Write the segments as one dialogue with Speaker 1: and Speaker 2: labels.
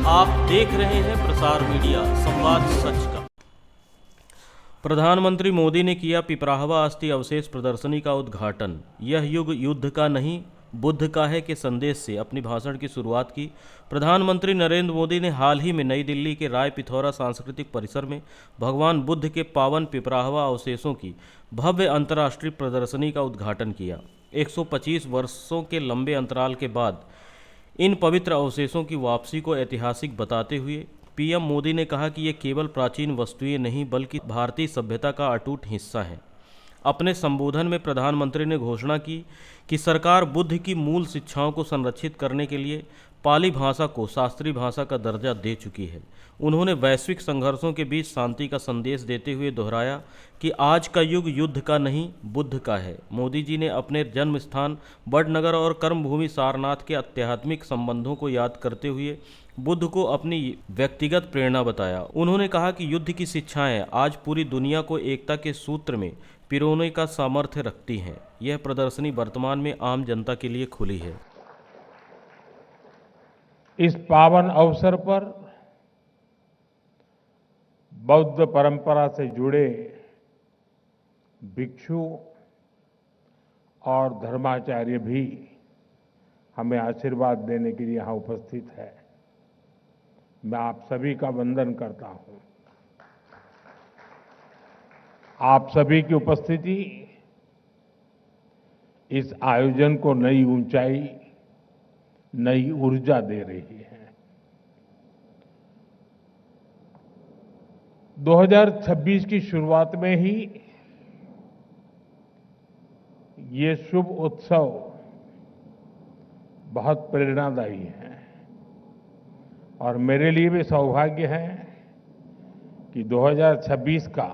Speaker 1: आप देख रहे हैं प्रसार मीडिया संवाद सच का। प्रधानमंत्री मोदी ने किया पिपराहवा अस्थि अवशेष प्रदर्शनी का उद्घाटन। यह युग युद्ध का नहीं बुद्ध का है के संदेश से अपनी भाषण की शुरुआत की। प्रधानमंत्री नरेंद्र मोदी ने हाल ही में नई दिल्ली के राय पिथौरा सांस्कृतिक परिसर में भगवान बुद्ध के पावन पिपराहवा अवशेषों की भव्य अंतर्राष्ट्रीय प्रदर्शनी का उद्घाटन किया। 125 वर्षों के लंबे अंतराल के बाद इन पवित्र अवशेषों की वापसी को ऐतिहासिक बताते हुए पीएम मोदी ने कहा कि ये केवल प्राचीन वस्तुएं नहीं बल्कि भारतीय सभ्यता का अटूट हिस्सा हैं। अपने संबोधन में प्रधानमंत्री ने घोषणा की कि सरकार बुद्ध की मूल शिक्षाओं को संरक्षित करने के लिए पाली भाषा को शास्त्रीय भाषा का दर्जा दे चुकी है। उन्होंने वैश्विक संघर्षों के बीच शांति का संदेश देते हुए दोहराया कि आज का युग युद्ध का नहीं बुद्ध का है। मोदी जी ने अपने जन्म स्थान बड़नगर और कर्मभूमि सारनाथ के आध्यात्मिक संबंधों को याद करते हुए बुद्ध को अपनी व्यक्तिगत प्रेरणा बताया। उन्होंने कहा कि युद्ध की शिक्षाएं आज पूरी दुनिया को एकता के सूत्र में पिरोने का सामर्थ्य रखती हैं। यह प्रदर्शनी वर्तमान में आम जनता के लिए खुली है।
Speaker 2: इस पावन अवसर पर बौद्ध परंपरा से जुड़े भिक्षु और धर्माचार्य भी हमें आशीर्वाद देने के लिए यहाँ उपस्थित है। मैं आप सभी का वंदन करता हूँ। आप सभी की उपस्थिति इस आयोजन को नई ऊंचाई, नई ऊर्जा दे रही है। 2026 की शुरुआत में ही ये शुभ उत्सव बहुत प्रेरणादायी है और मेरे लिए भी सौभाग्य है कि 2026 का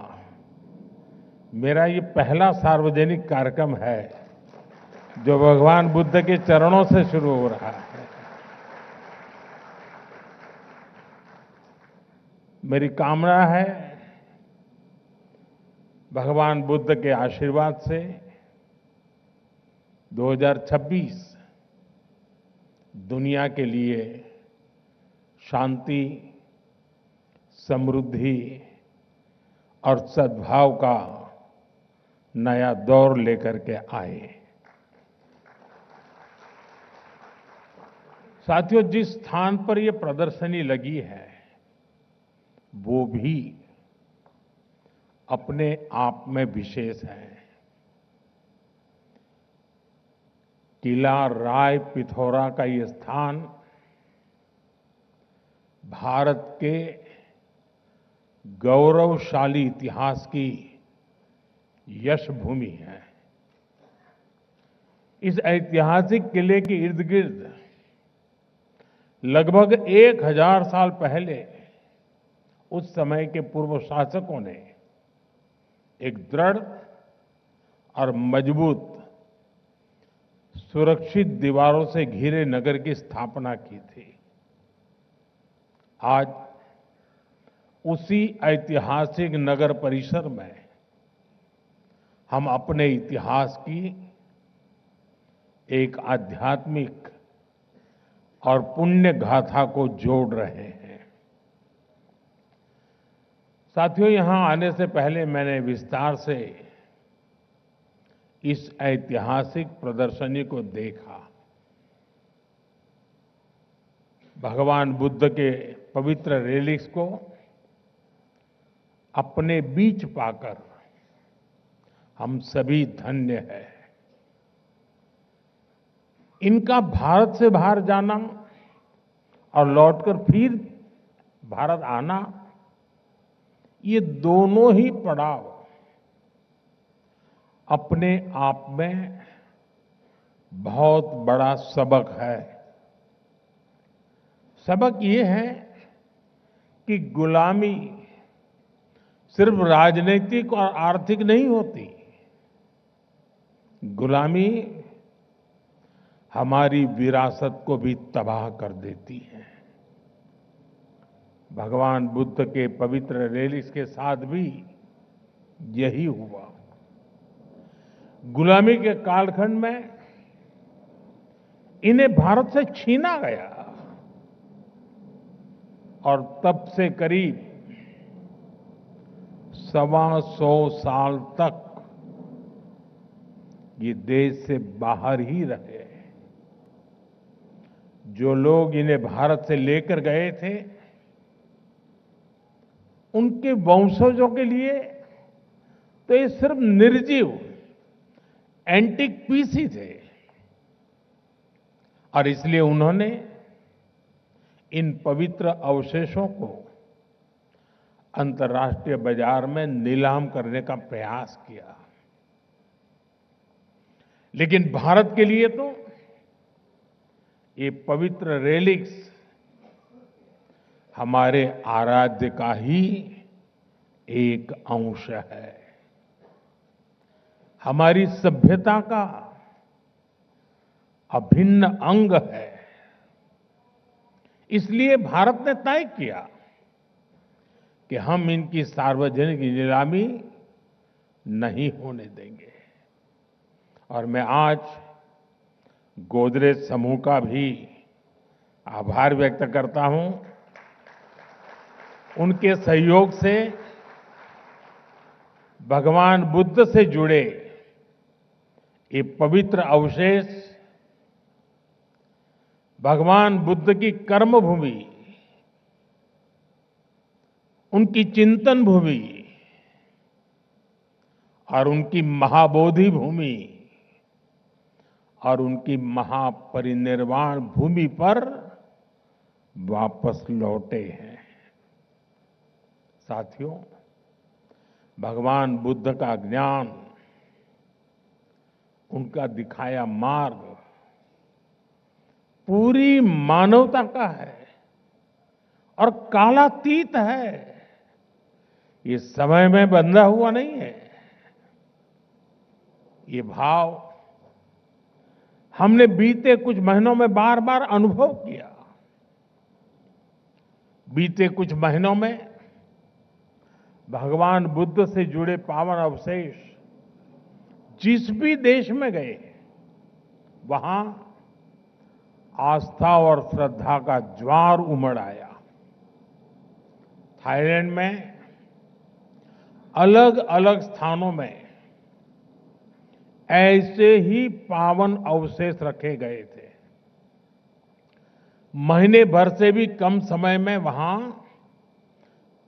Speaker 2: मेरा ये पहला सार्वजनिक कार्यक्रम है जो भगवान बुद्ध के चरणों से शुरू हो रहा है। मेरी कामना है भगवान बुद्ध के आशीर्वाद से 2026 दुनिया के लिए शांति, समृद्धि और सद्भाव का नया दौर लेकर के आए। साथियों, जिस स्थान पर ये प्रदर्शनी लगी है वो भी अपने आप में विशेष है। किला राय पिथौरा का ये स्थान भारत के गौरवशाली इतिहास की यश भूमि है। इस ऐतिहासिक किले के इर्द गिर्द लगभग 1000 साल पहले उस समय के पूर्व शासकों ने एक दृढ़ और मजबूत सुरक्षित दीवारों से घिरे नगर की स्थापना की थी। आज उसी ऐतिहासिक नगर परिसर में हम अपने इतिहास की एक आध्यात्मिक और पुण्य गाथा को जोड़ रहे हैं। साथियों, यहां आने से पहले मैंने विस्तार से इस ऐतिहासिक प्रदर्शनी को देखा। भगवान बुद्ध के पवित्र रेलिक्स को अपने बीच पाकर हम सभी धन्य हैं। इनका भारत से बाहर जाना और लौटकर फिर भारत आना, ये दोनों ही पड़ाव अपने आप में बहुत बड़ा सबक है। सबक ये है कि गुलामी सिर्फ राजनीतिक और आर्थिक नहीं होती। गुलामी हमारी विरासत को भी तबाह कर देती है। भगवान बुद्ध के पवित्र रेलिक्स के साथ भी यही हुआ। गुलामी के कालखंड में इन्हें भारत से छीना गया। और तब से करीब 125 साल तक ये देश से बाहर ही रहे। जो लोग इन्हें भारत से लेकर गए थे, उनके वंशजों के लिए तो ये सिर्फ निर्जीव एंटीक पीस ही थे, और इसलिए उन्होंने इन पवित्र अवशेषों को अंतर्राष्ट्रीय बाजार में नीलाम करने का प्रयास किया। लेकिन भारत के लिए तो ये पवित्र रेलिक्स हमारे आराध्य का ही एक अंश है, हमारी सभ्यता का अभिन्न अंग है। इसलिए भारत ने तय किया कि हम इनकी सार्वजनिक नीलामी नहीं होने देंगे। और मैं आज गोदरेज समूह का भी आभार व्यक्त करता हूं। उनके सहयोग से भगवान बुद्ध से जुड़े ये पवित्र अवशेष भगवान बुद्ध की कर्म भूमि, उनकी चिंतन भूमि और उनकी महाबोधि भूमि और उनकी महापरिनिर्वाण भूमि पर वापस लौटे हैं। साथियों, भगवान बुद्ध का ज्ञान, उनका दिखाया मार्ग पूरी मानवता का है और कालातीत है। ये समय में बंधा हुआ नहीं है। ये भाव हमने बीते कुछ महीनों में बार बार अनुभव किया। बीते कुछ महीनों में भगवान बुद्ध से जुड़े पावन अवशेष जिस भी देश में गए, वहां आस्था और श्रद्धा का ज्वार उमड़ आया। थाईलैंड में अलग अलग स्थानों में ऐसे ही पावन अवशेष रखे गए थे। महीने भर से भी कम समय में वहां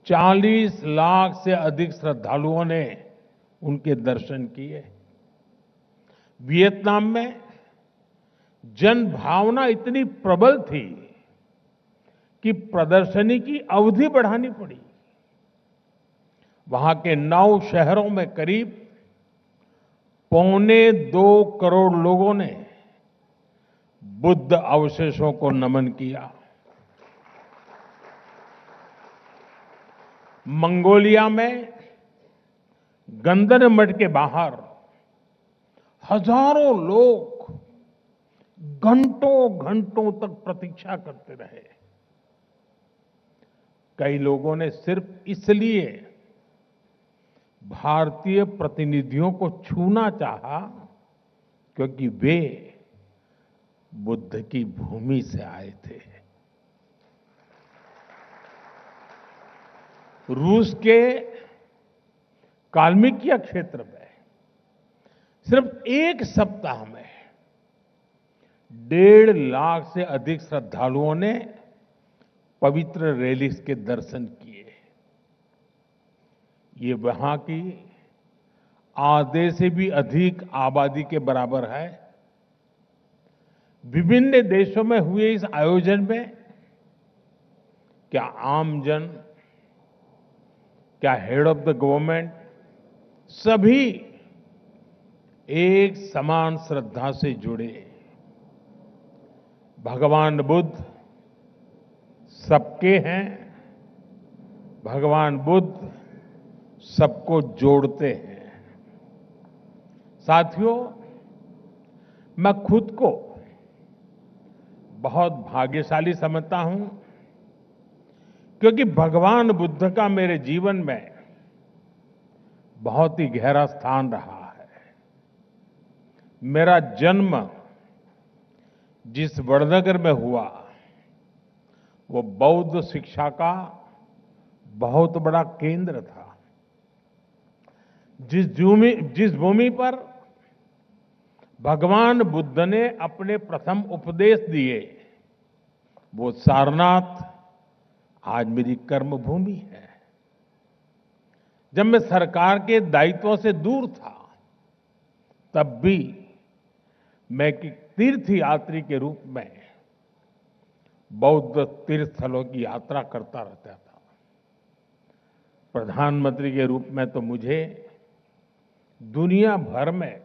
Speaker 2: 40 लाख से अधिक श्रद्धालुओं ने उनके दर्शन किए। वियतनाम में जन भावना इतनी प्रबल थी कि प्रदर्शनी की अवधि बढ़ानी पड़ी। वहां के 9 शहरों में करीब 1.25 करोड़ लोगों ने बुद्ध अवशेषों को नमन किया। मंगोलिया में गंदर मठ के बाहर हजारों लोग घंटों घंटों तक प्रतीक्षा करते रहे। कई लोगों ने सिर्फ इसलिए भारतीय प्रतिनिधियों को छूना चाहा क्योंकि वे बुद्ध की भूमि से आए थे। रूस के काल्मिकिया क्षेत्र में सिर्फ एक सप्ताह में 1.5 लाख से अधिक श्रद्धालुओं ने पवित्र रेलिक्स के दर्शन किए। ये वहां की आधे से भी अधिक आबादी के बराबर है। विभिन्न देशों में हुए इस आयोजन में क्या आमजन, क्या हेड ऑफ द गवर्नमेंट, सभी एक समान श्रद्धा से जुड़े। भगवान बुद्ध सबके हैं। भगवान बुद्ध सबको जोड़ते हैं। साथियों, मैं खुद को बहुत भाग्यशाली समझता हूं क्योंकि भगवान बुद्ध का मेरे जीवन में बहुत ही गहरा स्थान रहा है। मेरा जन्म जिस वडनगर में हुआ वो बौद्ध शिक्षा का बहुत बड़ा केंद्र था। जिस भूमि पर भगवान बुद्ध ने अपने प्रथम उपदेश दिए, वो सारनाथ आज मेरी कर्म भूमि है। जब मैं सरकार के दायित्वों से दूर था, तब भी मैं एक तीर्थ यात्री के रूप में बौद्ध तीर्थ स्थलों की यात्रा करता रहता था। प्रधानमंत्री के रूप में तो मुझे दुनिया भर में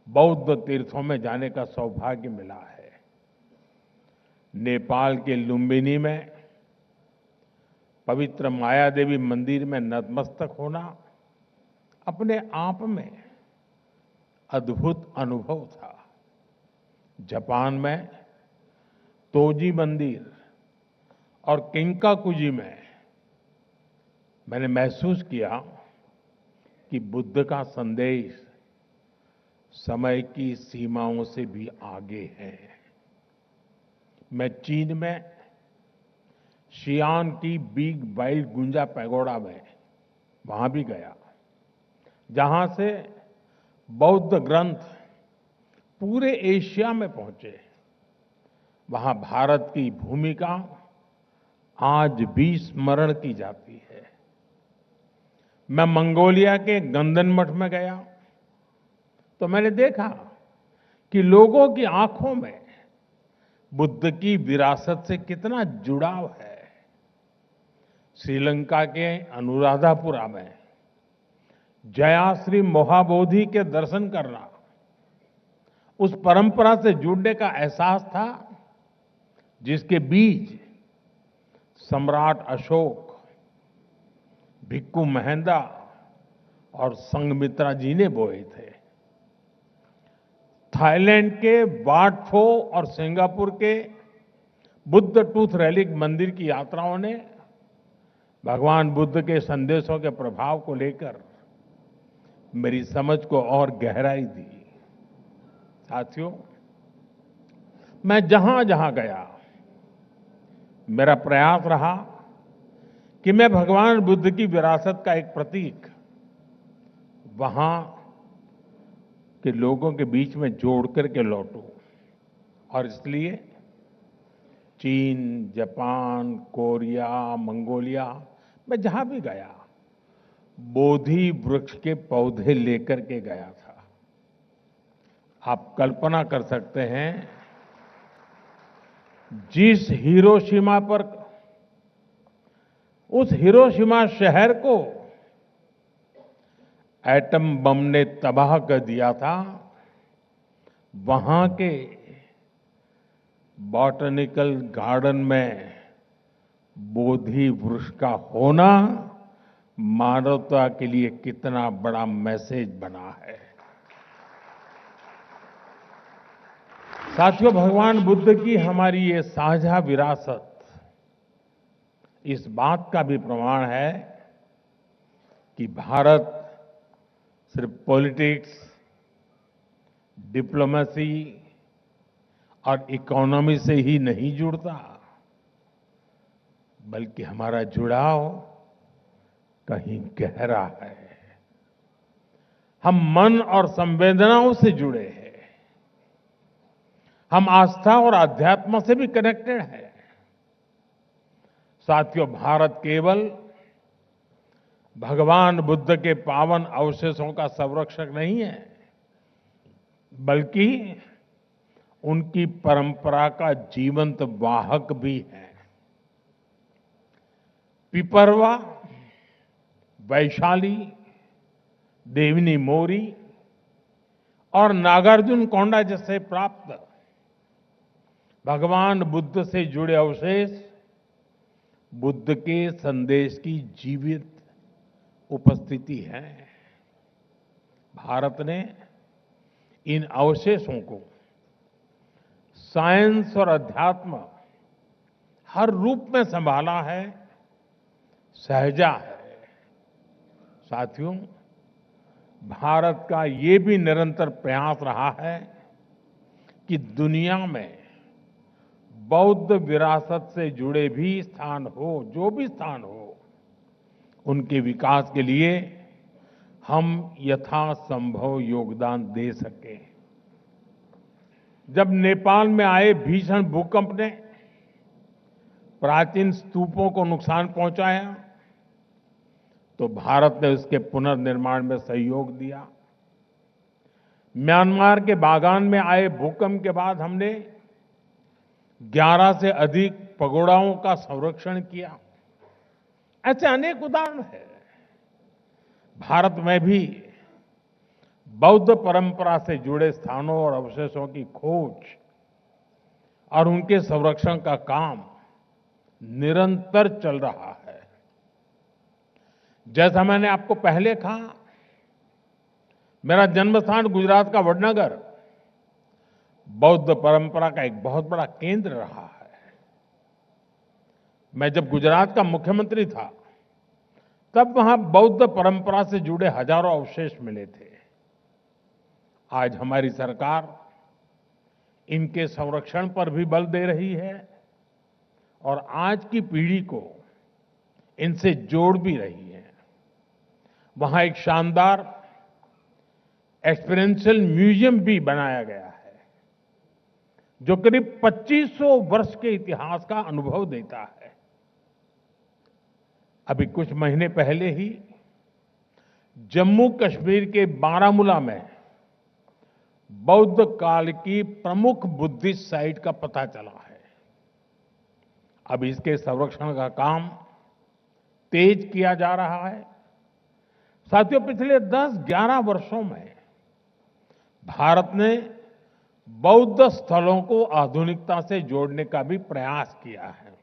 Speaker 2: बौद्ध तीर्थों में जाने का सौभाग्य मिला है। नेपाल के लुम्बिनी में पवित्र माया देवी मंदिर में नतमस्तक होना अपने आप में अद्भुत अनुभव था। जापान में तोजी मंदिर और किंकाकुजी में मैंने महसूस किया कि बुद्ध का संदेश समय की सीमाओं से भी आगे है। मैं चीन में शियान की बिग वाइल्ड गुंजा पैगोडा में वहां भी गया, जहां से बौद्ध ग्रंथ पूरे एशिया में पहुंचे। वहां भारत की भूमिका आज भी स्मरण की जाती है। मैं मंगोलिया के गंदन मठ में गया तो मैंने देखा कि लोगों की आंखों में बुद्ध की विरासत से कितना जुड़ाव है। श्रीलंका के अनुराधापुरा में जयाश्री मोहाबोधि के दर्शन करना, उस परंपरा से जुड़ने का एहसास था जिसके बीज सम्राट अशोक, भिक्खु महेंद्र और संघमित्रा जी ने बोए थे। थाईलैंड के वाट फो और सिंगापुर के बुद्ध टूथ रेलिक मंदिर की यात्राओं ने भगवान बुद्ध के संदेशों के प्रभाव को लेकर मेरी समझ को और गहराई दी। साथियों, मैं जहां जहां गया, मेरा प्रयास रहा कि मैं भगवान बुद्ध की विरासत का एक प्रतीक वहां के लोगों के बीच में जोड़ करके लौटूं। और इसलिए चीन, जापान, कोरिया, मंगोलिया, मैं जहां भी गया, बोधि वृक्ष के पौधे लेकर के गया था। आप कल्पना कर सकते हैं, जिस हिरोशिमा पर, उस हिरोशिमा शहर को एटम बम ने तबाह कर दिया था, वहां के बॉटनिकल गार्डन में बोधि वृक्ष का होना मानवता के लिए कितना बड़ा मैसेज बना है। साथियों, भगवान बुद्ध की हमारी ये साझा विरासत इस बात का भी प्रमाण है कि भारत सिर्फ पॉलिटिक्स, डिप्लोमेसी और इकोनॉमी से ही नहीं जुड़ता, बल्कि हमारा जुड़ाव कहीं गहरा है। हम मन और संवेदनाओं से जुड़े हैं। हम आस्था और अध्यात्म से भी कनेक्टेड हैं। साथियों, भारत केवल भगवान बुद्ध के पावन अवशेषों का संरक्षक नहीं है, बल्कि उनकी परंपरा का जीवंत वाहक भी है। पिपरवा, वैशाली, देवनी मोरी और नागार्जुन कोंडा जैसे प्राप्त भगवान बुद्ध से जुड़े अवशेष बुद्ध के संदेश की जीवित उपस्थिति है। भारत ने इन अवशेषों को साइंस और अध्यात्म हर रूप में संभाला है, सहेजा है। साथियों, भारत का ये भी निरंतर प्रयास रहा है कि दुनिया में बौद्ध विरासत से जुड़े भी स्थान हो, जो भी स्थान हो, उनके विकास के लिए हम यथासंभव योगदान दे सकें। जब नेपाल में आए भीषण भूकंप ने प्राचीन स्तूपों को नुकसान पहुंचाया, तो भारत ने उसके पुनर्निर्माण में सहयोग दिया। म्यांमार के बागान में आए भूकंप के बाद हमने 11 से अधिक पगोड़ाओं का संरक्षण किया। ऐसे अनेक उदाहरण हैं। भारत में भी बौद्ध परंपरा से जुड़े स्थानों और अवशेषों की खोज और उनके संरक्षण का काम निरंतर चल रहा है। जैसा मैंने आपको पहले कहा, मेरा जन्म स्थान गुजरात का वडनगर बौद्ध परंपरा का एक बहुत बड़ा केंद्र रहा है। मैं जब गुजरात का मुख्यमंत्री था, तब वहां बौद्ध परंपरा से जुड़े हजारों अवशेष मिले थे। आज हमारी सरकार इनके संरक्षण पर भी बल दे रही है और आज की पीढ़ी को इनसे जोड़ भी रही है। वहां एक शानदार एक्सपीरियंशियल म्यूजियम भी बनाया गया है, जो करीब 2500 वर्ष के इतिहास का अनुभव देता है। अभी कुछ महीने पहले ही जम्मू कश्मीर के बारामूला में बौद्ध काल की प्रमुख बुद्धिस्ट साइट का पता चला है। अब इसके संरक्षण का काम तेज किया जा रहा है। साथियों, पिछले 10-11 वर्षों में भारत ने बौद्ध स्थलों को आधुनिकता से जोड़ने का भी प्रयास किया है।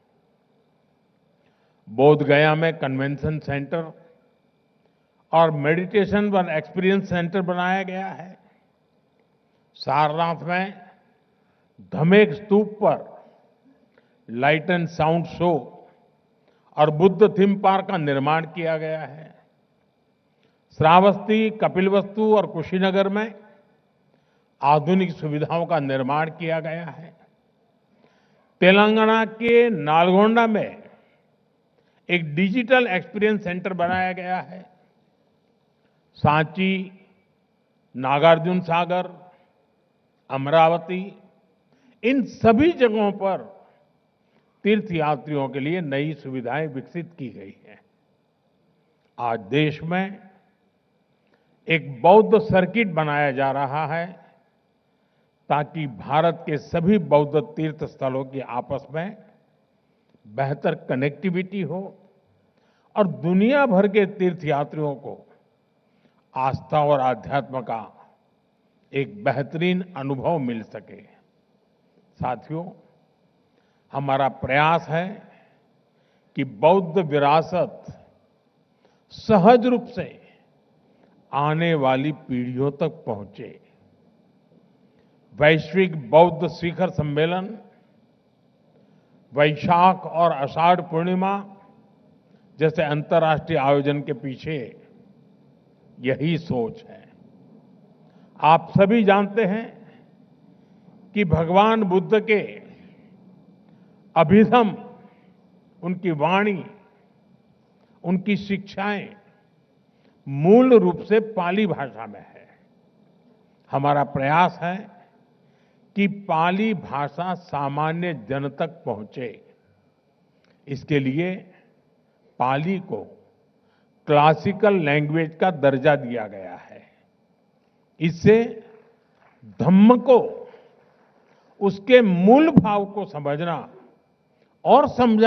Speaker 2: बोध गया में कन्वेंशन सेंटर और मेडिटेशन व एक्सपीरियंस सेंटर बनाया गया है। सारनाथ में धमेक स्तूप पर लाइट एंड साउंड शो और बुद्ध थीम पार्क का निर्माण किया गया है। श्रावस्ती, कपिलवस्तु और कुशीनगर में आधुनिक सुविधाओं का निर्माण किया गया है। तेलंगाना के नालगोंडा में एक डिजिटल एक्सपीरियंस सेंटर बनाया गया है। सांची, नागार्जुन सागर, अमरावती, इन सभी जगहों पर तीर्थयात्रियों के लिए नई सुविधाएं विकसित की गई हैं। आज देश में एक बौद्ध सर्किट बनाया जा रहा है, ताकि भारत के सभी बौद्ध तीर्थ स्थलों की आपस में बेहतर कनेक्टिविटी हो और दुनिया भर के तीर्थयात्रियों को आस्था और आध्यात्म का एक बेहतरीन अनुभव मिल सके। साथियों, हमारा प्रयास है कि बौद्ध विरासत सहज रूप से आने वाली पीढ़ियों तक पहुंचे। वैश्विक बौद्ध शिखर सम्मेलन, वैशाख और आषाढ़ पूर्णिमा जैसे अंतर्राष्ट्रीय आयोजन के पीछे यही सोच है। आप सभी जानते हैं कि भगवान बुद्ध के अभिधम, उनकी वाणी, उनकी शिक्षाएं मूल रूप से पाली भाषा में है। हमारा प्रयास है कि पाली भाषा सामान्य जन तक पहुंचे। इसके लिए पाली को क्लासिकल लैंग्वेज का दर्जा दिया गया है। इससे धम्म को, उसके मूल भाव को समझना और समझा